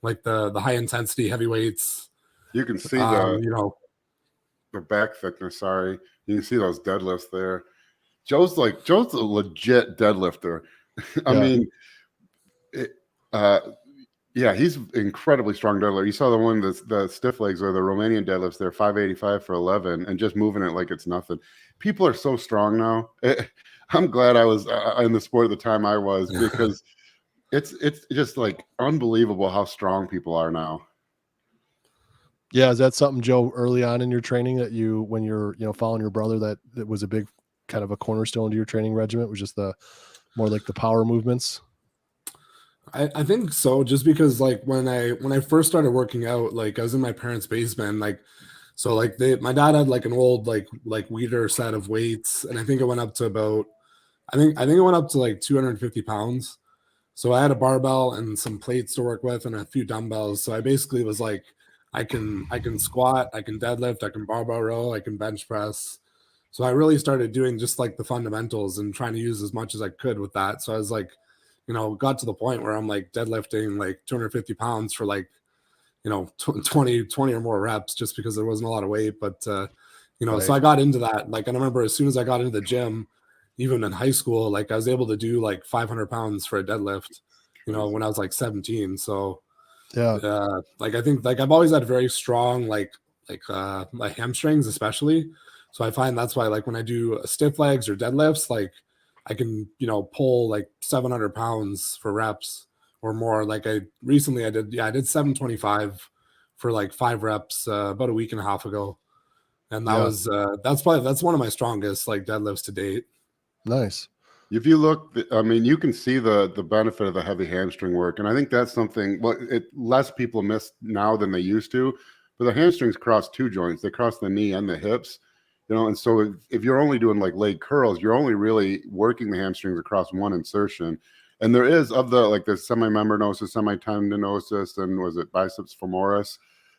like the high intensity heavyweights. You can see you know, the back thickness. Sorry, you can see those deadlifts there. Joe's a legit deadlifter. I mean, yeah, he's incredibly strong deadlifter. You saw the one that's the stiff legs or the Romanian deadlifts. They're 585 for 11 and just moving it like it's nothing. People are so strong now. I'm glad I was in the sport at the time I was, because it's just like unbelievable how strong people are now. Yeah, is that something, Joe, early on in your training that you, when you're, you know, following your brother, that was a big kind of a cornerstone to your training regimen, was just the more like the power movements? I think so, just because like when I first started working out, like I was in my parents' basement, like so like my dad had like an old like Weider set of weights, and I think it went up to about I think it went up to like 250 pounds. So I had a barbell and some plates to work with and a few dumbbells. So I basically was like, I can squat, I can deadlift, I can barbell row, I can bench press. So I really started doing just like the fundamentals and trying to use as much as I could with that. So I was like, got to the point where I'm like deadlifting like 250 pounds for like, 20 or more reps, just because there wasn't a lot of weight. But, Right. so I got into that. Like, I remember as soon as I got into the gym, even in high school, like I was able to do like 500 pounds for a deadlift, when I was like 17. So like I think like I've always had very strong like hamstrings, especially. So I find that's why like when I do stiff legs or deadlifts, like I can pull like 700 pounds for reps or more. Like I did 725 for like 5 reps about a week and a half ago, and that was that's one of my strongest like deadlifts to date. Nice. If you look, I mean, you can see the benefit of the heavy hamstring work, and I think that's something less people miss now than they used to. But the hamstrings cross 2 joints; they cross the knee and the hips, And so if you're only doing like leg curls, you're only really working the hamstrings across one insertion. And there is of the like the semimembranosus, semitendinosus, and was it biceps femoris,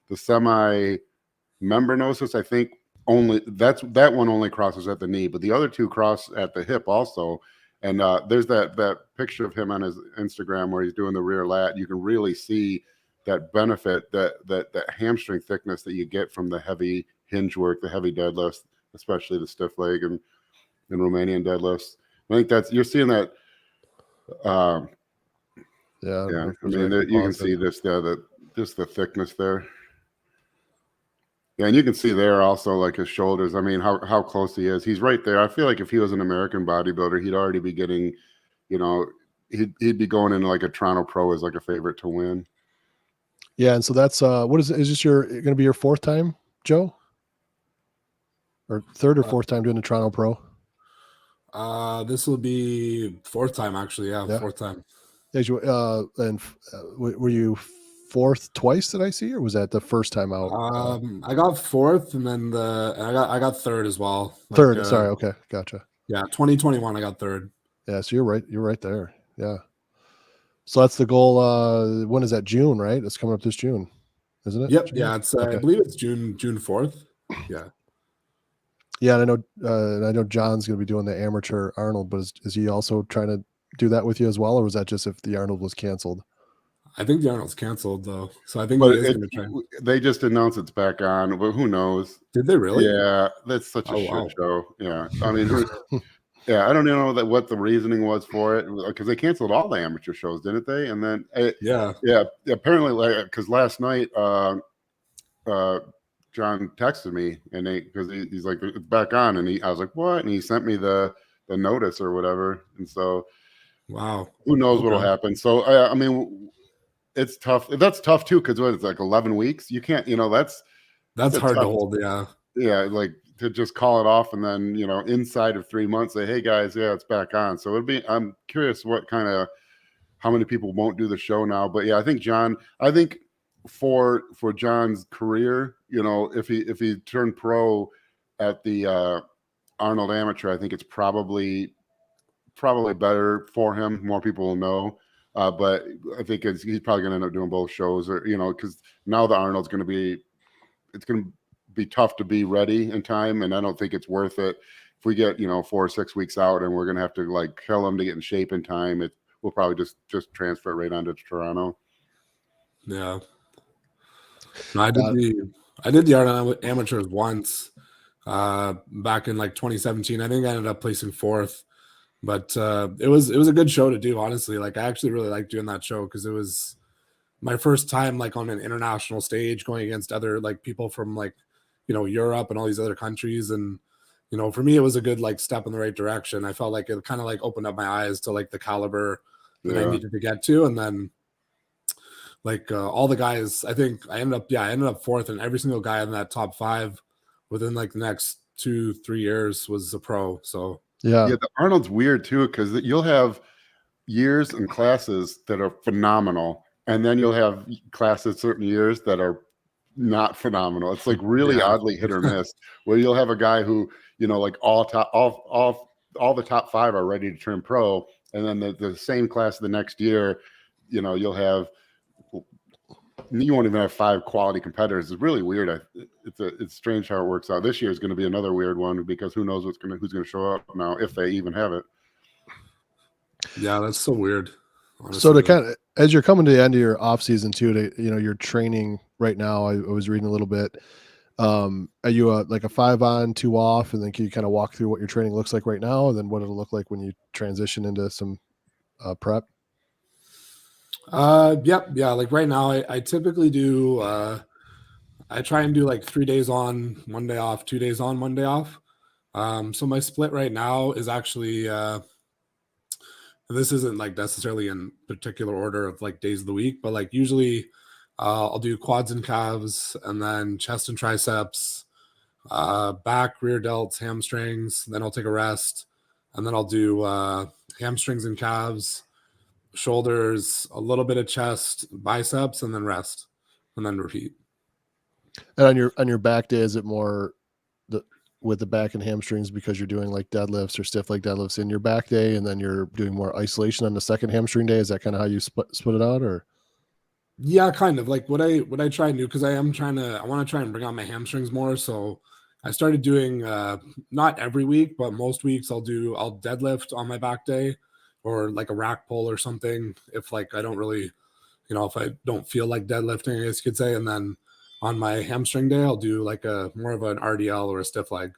the semimembranosus, I think. Only that one only crosses at the knee, but the other 2 cross at the hip also. And there's that picture of him on his Instagram where he's doing the rear lat. You can really see that benefit, that hamstring thickness that you get from the heavy hinge work, the heavy deadlifts, especially the stiff leg and Romanian deadlifts. I think you're seeing that. Yeah. I mean, you can see this, just the thickness there. Yeah, and you can see there also like his shoulders. I mean, how close he is. He's right there. I feel like if he was an American bodybuilder, he'd already be getting, he'd be going into like a Toronto Pro as like a favorite to win. Yeah, and so that's what is this going to be your 4th time, Joe? Or 3rd or 4th time doing the Toronto Pro? This will be 4th time actually. Yeah, 4th time. And were you 4th twice, did I see, or was that the first time out? I got 4th, and then I got 3rd as well. 3rd, sorry, okay, gotcha. Yeah, 2021 I got 3rd. Yeah, so you're right there. Yeah. So that's the goal. When is that? June, right? It's coming up this June, isn't it? Yep. June? Yeah, it's I believe it's June 4th. Yeah. Yeah, and I know John's going to be doing the amateur Arnold, but is he also trying to do that with you as well, or was that just if the Arnold was canceled? I think the Arnold's canceled though, so I think he is going to try. They just announced it's back on, but who knows? Did they really? Yeah, that's such a shit show. Yeah, I mean, yeah, I don't even know what the reasoning was for it, because they canceled all the amateur shows, didn't they? And then yeah, apparently, because last night John texted me, and because he's like, it's back on, and I was like, what? And he sent me the notice or whatever, and so wow, who knows what'll happen. So I mean, it's tough. That's tough too, because it's like 11 weeks. You can't, that's hard to hold. Yeah, like to just call it off, and then inside of 3 months say, hey guys, yeah, it's back on. So I'm curious how many people won't do the show now. But yeah, I think for John's career, if he turned pro at the Arnold Amateur, I think it's probably better for him. More people will know. But I think he's probably going to end up doing both shows, or because now the Arnold's going to be tough to be ready in time, and I don't think it's worth it if we get 4 or 6 weeks out and we're going to have to like kill him to get in shape in time. We'll probably just transfer it right onto Toronto. Yeah. No, I did the art amateurs once back in like 2017. I think I ended up placing fourth, but it was a good show to do, honestly. Like I actually really liked doing that show because it was my first time like on an international stage going against other like people from like Europe and all these other countries. And for me it was a good like step in the right direction. I felt like it kind of like opened up my eyes to like the caliber that I Yeah. needed to get to. And then like all the guys, I think I ended up fourth, and every single guy in that top five within like the next 2-3 years was a pro. So Yeah. Yeah, the Arnold's weird too, because you'll have years and classes that are phenomenal, and then you'll have classes certain years that are not phenomenal. It's like really yeah. oddly hit or miss, where you'll have a guy who, like all the top five are ready to turn pro, and then the same class the next year, you'll have you won't even have five quality competitors. It's really weird. It's strange how it works out. This year is going to be another weird one because who knows who's going to show up now, if they even have it. Yeah, that's so weird. So to Honestly. kind of, as you're coming to the end of your off season too, you're training right now. I was reading a little bit. Are you like a 5 on 2 off, and then can you kind of walk through what your training looks like right now, and then what it'll look like when you transition into some prep? Yep, yeah. Like right now, I typically do. I try and do like 3 days on, 1 day off, 2 days on, 1 day off. So my split right now is actually this isn't like necessarily in particular order of like days of the week, but like usually I'll do quads and calves, and then chest and triceps, back, rear delts, hamstrings. Then I'll take a rest, and then I'll do hamstrings and calves, shoulders, a little bit of chest, biceps, and then rest, and then repeat. And on your back day, is it more with the back and hamstrings because you're doing like deadlifts or stiff leg deadlifts in your back day, and then you're doing more isolation on the second hamstring day? Is that kind of how you split it out, or? Yeah, kind of like what I try and do, because I want to try and bring out my hamstrings more. So I started doing not every week, but most weeks I'll deadlift on my back day, or like a rack pull or something. If like I don't really, if I don't feel like deadlifting, I guess you could say. And then on my hamstring day, I'll do like a more of an RDL or a stiff leg,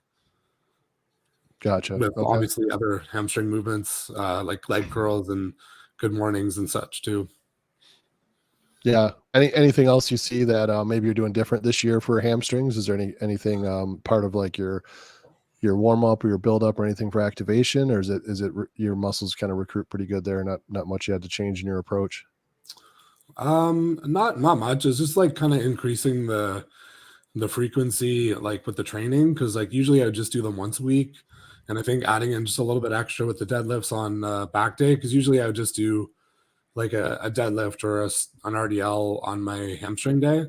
Gotcha. with Okay. obviously other hamstring movements like leg curls and good mornings and such too. Yeah. Anything else you see that maybe you're doing different this year for hamstrings? Is there anything part of like your warm up or your build up or anything for activation, or is it your muscles kind of recruit pretty good there? Not much you had to change in your approach. Not much. It's just like kind of increasing the frequency like with the training, because like usually I would just do them once a week, and I think adding in just a little bit extra with the deadlifts on back day, because usually I would just do like a deadlift or an RDL on my hamstring day.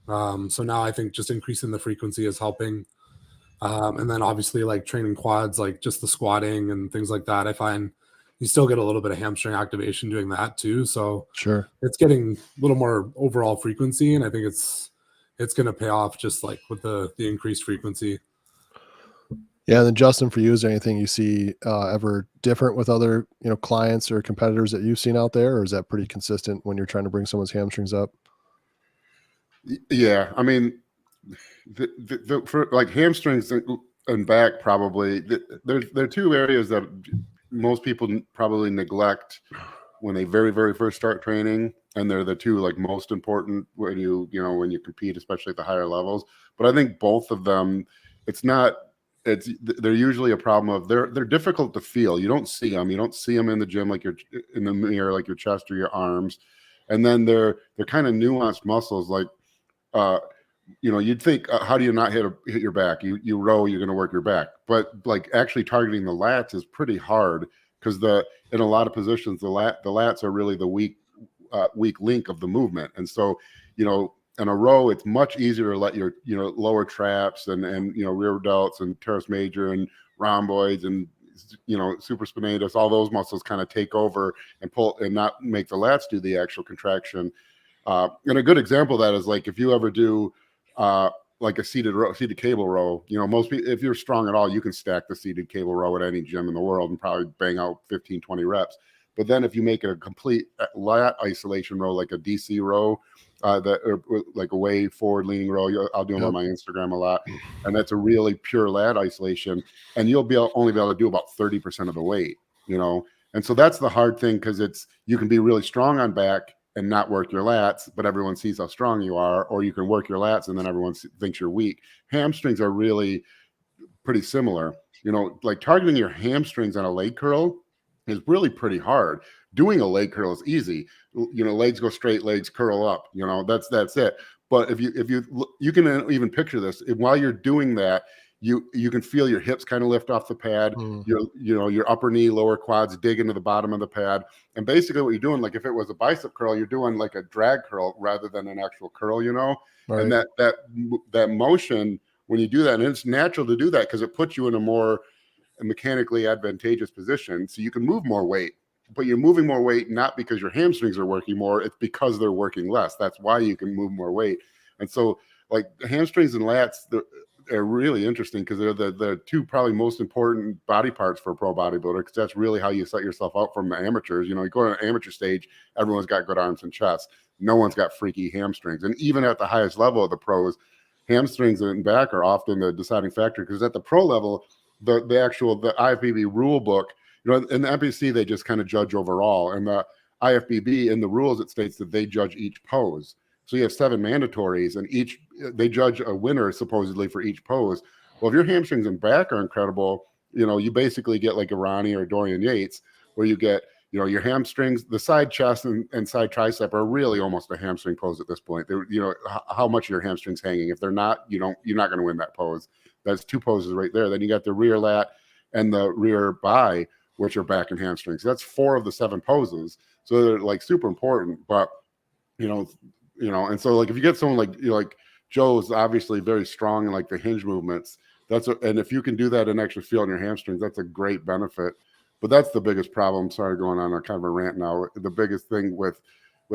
So now I think just increasing the frequency is helping. And then obviously like training quads, like just the squatting and things like that, I find you still get a little bit of hamstring activation doing that too. So Sure. it's getting a little more overall frequency, and I think it's going to pay off just like with the increased frequency. Yeah. And then Justin, for you, is there anything you see ever different with other clients or competitors that you've seen out there, or is that pretty consistent when you're trying to bring someone's hamstrings up? Yeah, I mean, for like hamstrings and back, probably there are two areas that most people probably neglect when they very very first start training, and they're the two like most important when when you compete, especially at the higher levels. But I think both of them, they're usually a problem of they're difficult to feel. You don't see them in the gym, like you're in the mirror, like your chest or your arms. And then they're kind of nuanced muscles, like uh you'd think, how do you not hit your back? You row, you're going to work your back, but like actually targeting the lats is pretty hard, because in a lot of positions the lats are really the weak link of the movement. And so in a row it's much easier to let your lower traps and rear delts and teres major and rhomboids and supraspinatus, all those muscles kind of take over and pull and not make the lats do the actual contraction. And a good example of that is like if you ever do like a seated cable row. Most people, if you're strong at all, you can stack the seated cable row at any gym in the world and probably bang out 15, 20 reps. But then if you make it a complete lat isolation row, like a DC row, or like a way forward leaning row, I'll do them on my Instagram a lot, and that's a really pure lat isolation, and you'll only be able to do about 30% of the weight, you know. And so that's the hard thing, because you can be really strong on back and not work your lats, but everyone sees how strong you are, or you can work your lats and then everyone thinks you're weak. Hamstrings are really pretty similar. You know, like targeting your hamstrings on a leg curl is really pretty hard. Doing a leg curl is easy. You know, legs go straight, legs curl up. You know, that's it. But if you can even picture this, while you're doing that, you can feel your hips kind of lift off the pad. Your upper knee, lower quads dig into the bottom of the pad. And basically what you're doing, like if it was a bicep curl, you're doing like a drag curl rather than an actual curl, you know. Right. And that motion, when you do that, and it's natural to do that because it puts you in a more mechanically advantageous position, so you can move more weight. But you're moving more weight not because your hamstrings are working more, it's because they're working less. That's why you can move more weight. And so like the hamstrings and lats, they're really interesting because they're the two probably most important body parts for a pro bodybuilder, because that's really how you set yourself up from the amateurs. You know, you go to an amateur stage, everyone's got good arms and chest. No one's got freaky hamstrings. And even at the highest level of the pros, hamstrings and back are often the deciding factor, because at the pro level, the IFBB rule book, you know, in the NPC, they just kind of judge overall. And the IFBB, in the rules, it states that they judge each pose. So you have 7 mandatories, and they judge a winner supposedly for each pose. Well, if your hamstrings and back are incredible, you know, you basically get like a Ronnie or Dorian Yates, where you get, you know, your hamstrings, the side chest and side tricep are really almost a hamstring pose at this point. They're, you know, how much are your hamstrings hanging? If they're not, you're not going to win that pose. That's 2 poses right there. Then you got the rear lat and the rear bi, which are back and hamstrings. That's 4 of the 7 poses. So they're like super important. But you know, and so like if you get someone like, you know, like Joe's obviously very strong in like the hinge movements. And if you can do that and actually feel in your hamstrings, that's a great benefit. But that's the biggest problem. Sorry, going on a kind of a rant now. The biggest thing with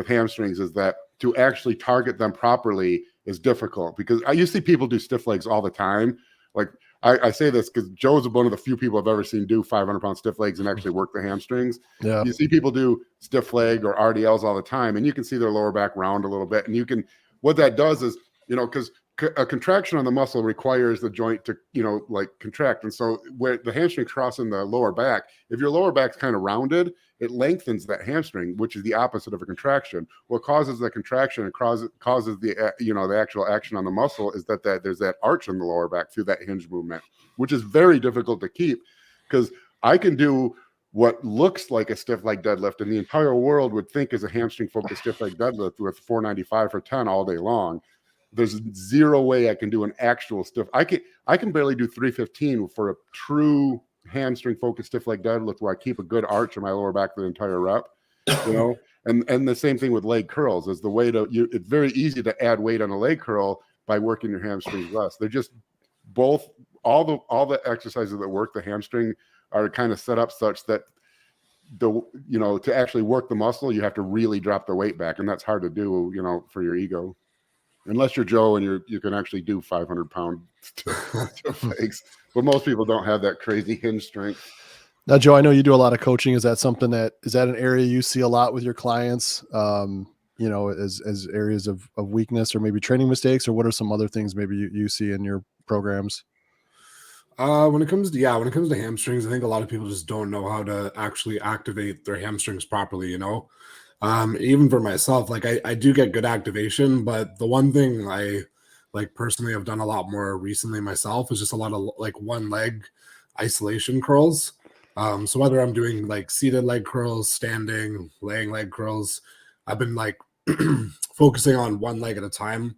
hamstrings is that to actually target them properly is difficult, because you see people do stiff legs all the time. Like I say this because Joe's one of the few people I've ever seen do 500-pound stiff legs and actually work the hamstrings. Yeah. You see people do stiff leg or RDLs all the time, and you can see their lower back round a little bit. And what that does is, you know, because a contraction on the muscle requires the joint to, you know, like contract. And so where the hamstring crossing the lower back, if your lower back's kind of rounded, it lengthens that hamstring, which is the opposite of a contraction. What causes the contraction and causes the, you know, the actual action on the muscle is that there's that arch in the lower back through that hinge movement, which is very difficult to keep, because I can do what looks like a stiff leg deadlift and the entire world would think is a hamstring focused stiff leg deadlift with 495 for 10 all day long. There's zero way I can do an actual stiff. I can barely do 315 for a true hamstring focused stiff leg deadlift where I keep a good arch in my lower back the entire rep, you know. And the same thing with leg curls is the way to it's very easy to add weight on a leg curl by working your hamstrings less. They're just both all the exercises that work the hamstring are kind of set up such that to actually work the muscle, you have to really drop the weight back, and that's hard to do, you know, for your ego. Unless you're Joe and you can actually do 500-pound stiff legs, but most people don't have that crazy hinge strength. Now, Joe, I know you do a lot of coaching. Is that an area you see a lot with your clients? You know, as areas of weakness or maybe training mistakes, or what are some other things maybe you see in your programs? When it comes to hamstrings, I think a lot of people just don't know how to actually activate their hamstrings properly, you know. Even for myself, like I do get good activation, but the one thing I like personally have done a lot more recently myself is just a lot of like one leg isolation curls. So whether I'm doing like seated leg curls, standing, laying leg curls, I've been like focusing on one leg at a time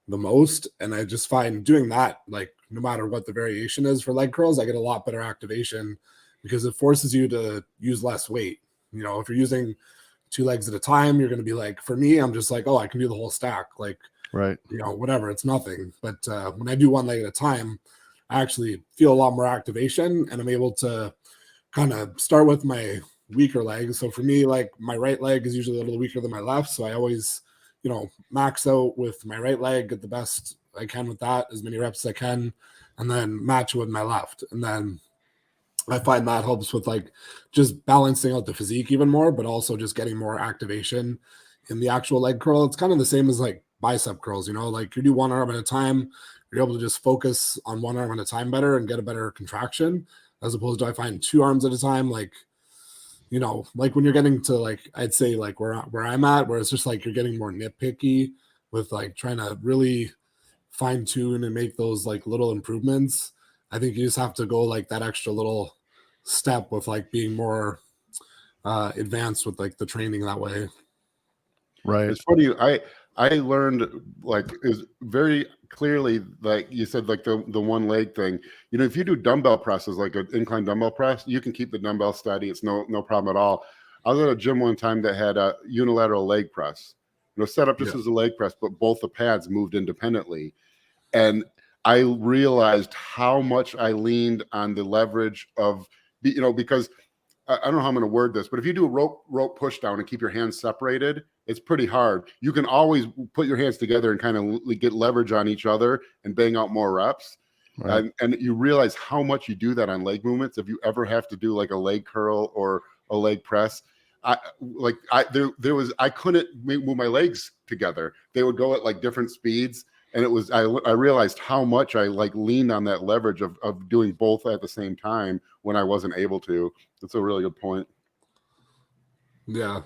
the most. And I just find doing that, like no matter what the variation is for leg curls, I get a lot better activation because it forces you to use less weight. You know, if you're using 2 legs at a time, you're going to be like, for me, I'm just like, oh, I can do the whole stack. Like, right. You know, whatever, it's nothing. But when I do 1 leg at a time, I actually feel a lot more activation, and I'm able to kind of start with my weaker leg. So for me, like my right leg is usually a little weaker than my left. So I always, you know, max out with my right leg, get the best I can with that, as many reps as I can, and then match with my left. And then I find that helps with like just balancing out the physique even more, but also just getting more activation in the actual leg curl. It's kind of the same as like bicep curls, you know, like you do one arm at a time, you're able to just focus on one arm at a time better and get a better contraction, as opposed to I find two arms at a time, like, you know, like when you're getting to like, I'd say like where I'm at, where it's just like you're getting more nitpicky with like trying to really fine tune and make those like little improvements. I think you just have to go like that extra little step with like being more advanced with like the training that way. Right. It's funny. I learned like is very clearly like you said like the one leg thing. You know, if you do dumbbell presses like an incline dumbbell press, you can keep the dumbbell steady. It's no problem at all. I was at a gym one time that had a unilateral leg press. You know, set up just Yeah. as a leg press, but both the pads moved independently. And I realized how much I leaned on the leverage of, you know, because I don't know how I'm going to word this, but if you do a rope push down and keep your hands separated, it's pretty hard. You can always put your hands together and kind of get leverage on each other and bang out more reps. Right. And you realize how much you do that on leg movements. If you ever have to do like a leg curl or a leg press, I couldn't move my legs together. They would go at like different speeds. And it was, I realized how much I like leaned on that leverage of doing both at the same time when I wasn't able to. That's a really good point. Yeah.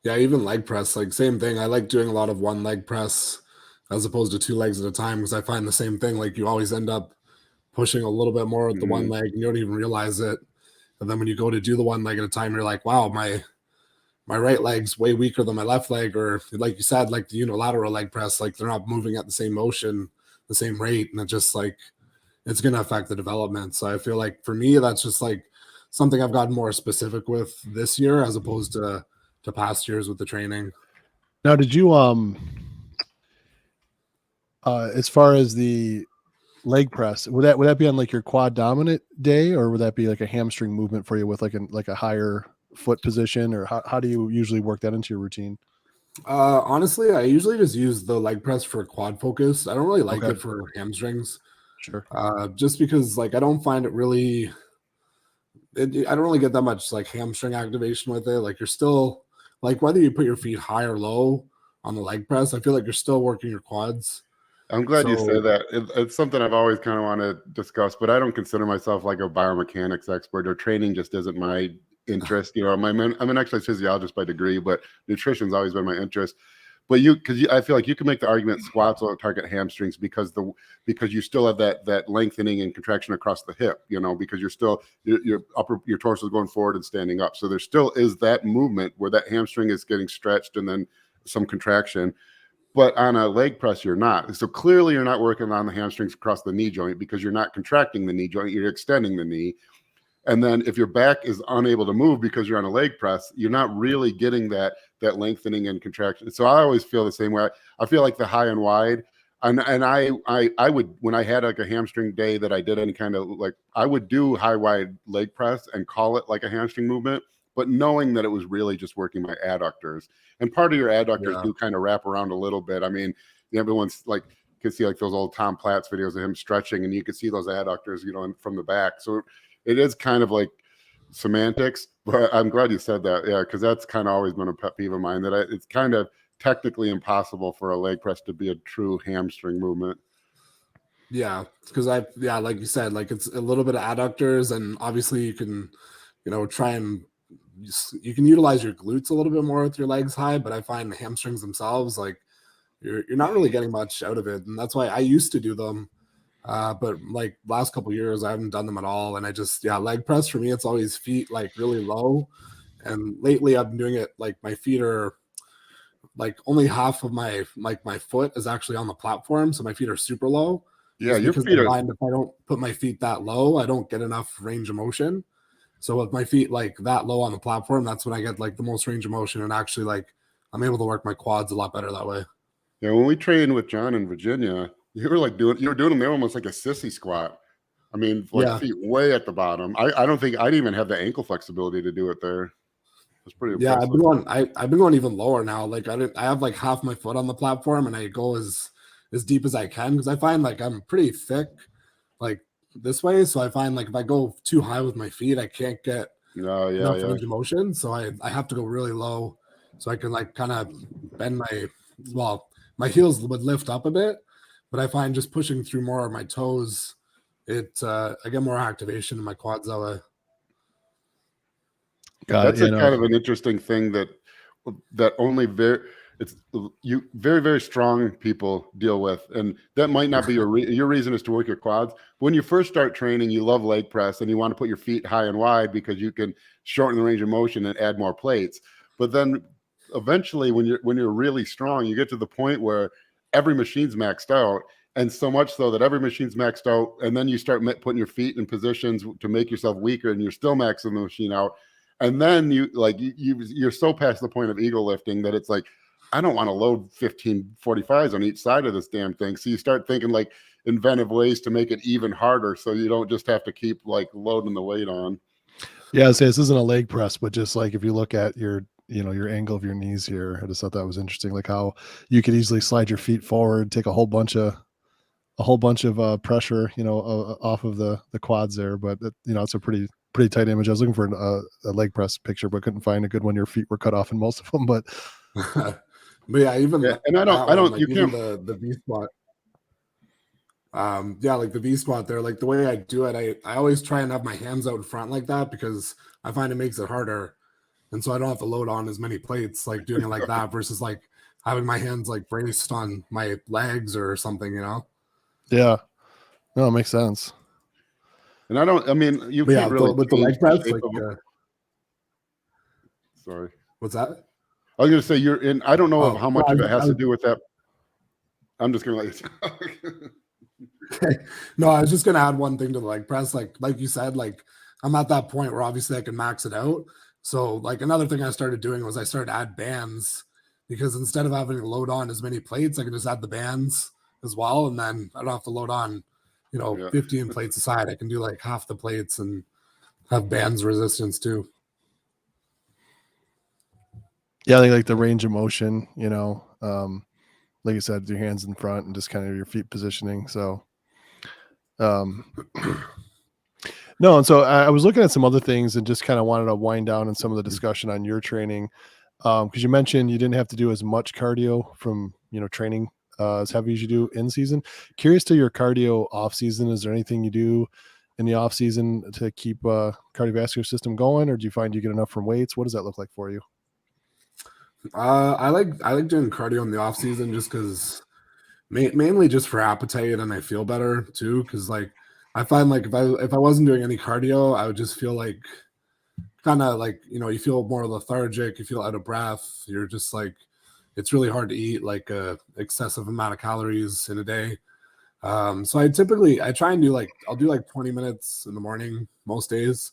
Yeah. Even leg press, like same thing. I like doing a lot of one leg press as opposed to two legs at a time because I find the same thing. Like you always end up pushing a little bit more with the one leg and you don't even realize it. And then when you go to do the one leg at a time, you're like, wow, my right leg's way weaker than my left leg, or like you said, like the unilateral leg press, like they're not moving at the same motion, the same rate, and it just like it's going to affect the development. So I feel like for me, that's just like something I've gotten more specific with this year as opposed to past years with the training. Now, did you as far as the leg press, would that be on like your quad dominant day, or would that be like a hamstring movement for you with like a higher foot position, or how do you usually work that into your routine? Honestly, I usually just use the leg press for quad focus. I don't really like Okay. it for hamstrings. Sure. Just because like I don't find it really I don't really get that much like hamstring activation with it. Like you're still like whether you put your feet high or low on the leg press, I feel like you're still working your quads. I'm glad you So said that. It's something I've always kind of want to discuss, but I don't consider myself like a biomechanics expert, or training just isn't my interest. You know, I'm an exercise physiologist by degree, but nutrition's always been my interest. But I feel like you can make the argument squats will target hamstrings because you still have that lengthening and contraction across the hip. You know, because your torso is going forward and standing up, so there still is that movement where that hamstring is getting stretched and then some contraction. But on a leg press, you're not. So clearly, you're not working on the hamstrings across the knee joint because you're not contracting the knee joint. You're extending the knee. And then if your back is unable to move because you're on a leg press, you're not really getting that lengthening and contraction. So I always feel the same way. I feel like the high and wide. And I would, when I had like a hamstring day that I did any kind of like, I would do high wide leg press and call it like a hamstring movement, but knowing that it was really just working my adductors. And part of your adductors yeah. do kind of wrap around a little bit. I mean, everyone's like, you can see like those old Tom Platz videos of him stretching, and you can see those adductors, you know, from the back. So it is kind of like semantics, but I'm glad you said that. Yeah, because that's kind of always been a pet peeve of mine, that it's kind of technically impossible for a leg press to be a true hamstring movement. Yeah, because like you said, like it's a little bit of adductors, and obviously you can, you know, try and you can utilize your glutes a little bit more with your legs high, but I find the hamstrings themselves, like you're not really getting much out of it, and that's why I used to do them. But like last couple years, I haven't done them at all, and I just leg press for me, it's always feet like really low, and lately I've been doing it like my feet are like only half of my foot is actually on the platform, so my feet are super low. Yeah, Just your because feet I are. find if I don't put my feet that low, I don't get enough range of motion. So with my feet like that low on the platform, that's when I get like the most range of motion, and actually like I'm able to work my quads a lot better that way. Yeah, when we trained with John in Virginia, you were doing them there almost like a sissy squat. I mean, like Yeah. feet way at the bottom. I don't think I didn't even have the ankle flexibility to do it there. It's pretty Yeah, impressive. I've been going even lower now. Like I have like half my foot on the platform, and I go as deep as I can because I find like I'm pretty thick. Like this way. So I find like if I go too high with my feet, I can't get Oh, yeah, enough yeah. range of motion. So I have to go really low so I can like kind of bend my heels would lift up a bit, but I find just pushing through more of my toes, I get more activation in my quads that way. That's a kind of an interesting thing that only very very strong people deal with, and that might not be your reason is to work your quads. When you first start training, you love leg press and you want to put your feet high and wide because you can shorten the range of motion and add more plates. But then eventually, when you're really strong, you get to the point where every machine's maxed out, and so much so that every machine's maxed out, and then you start putting your feet in positions to make yourself weaker, and you're still maxing the machine out. And then you're so past the point of ego lifting that it's like, I don't want to load 15 45s on each side of this damn thing. So you start thinking like inventive ways to make it even harder, so you don't just have to keep like loading the weight on. Yeah, so this isn't a leg press, but just like if you look at your angle of your knees here, I just thought that was interesting. Like how you could easily slide your feet forward, take a whole bunch of pressure, off of the quads there. But it's a pretty tight image. I was looking for a leg press picture, but couldn't find a good one. Your feet were cut off in most of them, but yeah, even and I don't like, you can't the V spot. Like the V spot there, like the way I do it, I always try and have my hands out in front like that because I find it makes it harder, and so I don't have to load on as many plates like doing it like that versus like having my hands like braced on my legs or something, Yeah, no, it makes sense. And you can't really with the leg press. Like, sorry, what's that? I was going to say you're in. I don't know how much of it has to do with that. I'm just going to let you. Okay. No, I was just gonna add one thing to the leg press. Like you said, like I'm at that point where obviously I can max it out. So like another thing I started doing was I started to add bands because instead of having to load on as many plates, I can just add the bands as well, and then I don't have to load on, 15 plates aside. I can do like half the plates and have bands resistance too. Yeah, I think like the range of motion, like you said, your hands in front and just kind of your feet positioning. So no, and so I was looking at some other things and just kind of wanted to wind down on some of the discussion on your training, because you mentioned you didn't have to do as much cardio from training as heavy as you do in season. Curious to your cardio off season. Is there anything you do in the off season to keep cardiovascular system going, or do you find you get enough from weights? What does that look like for you? I like doing cardio in the off season just because mainly just for appetite, and I feel better too because like I find like if I wasn't doing any cardio, I would just feel like kind of like you feel more lethargic, you feel out of breath, you're just like it's really hard to eat like a excessive amount of calories in a day. So I try and I'll do like 20 minutes in the morning most days,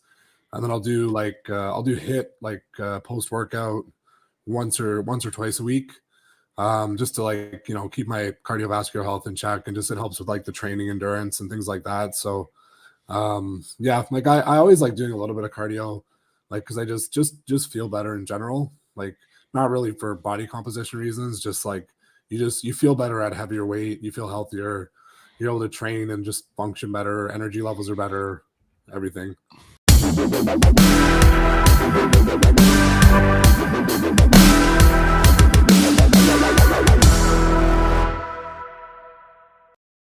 and then I'll do HIIT post workout once or twice a week. Just to keep my cardiovascular health in check, and just it helps with like the training endurance and things like that. So like I always like doing a little bit of cardio, like because I just feel better in general, like not really for body composition reasons, just like you feel better at heavier weight, you feel healthier, you're able to train and just function better, energy levels are better, everything.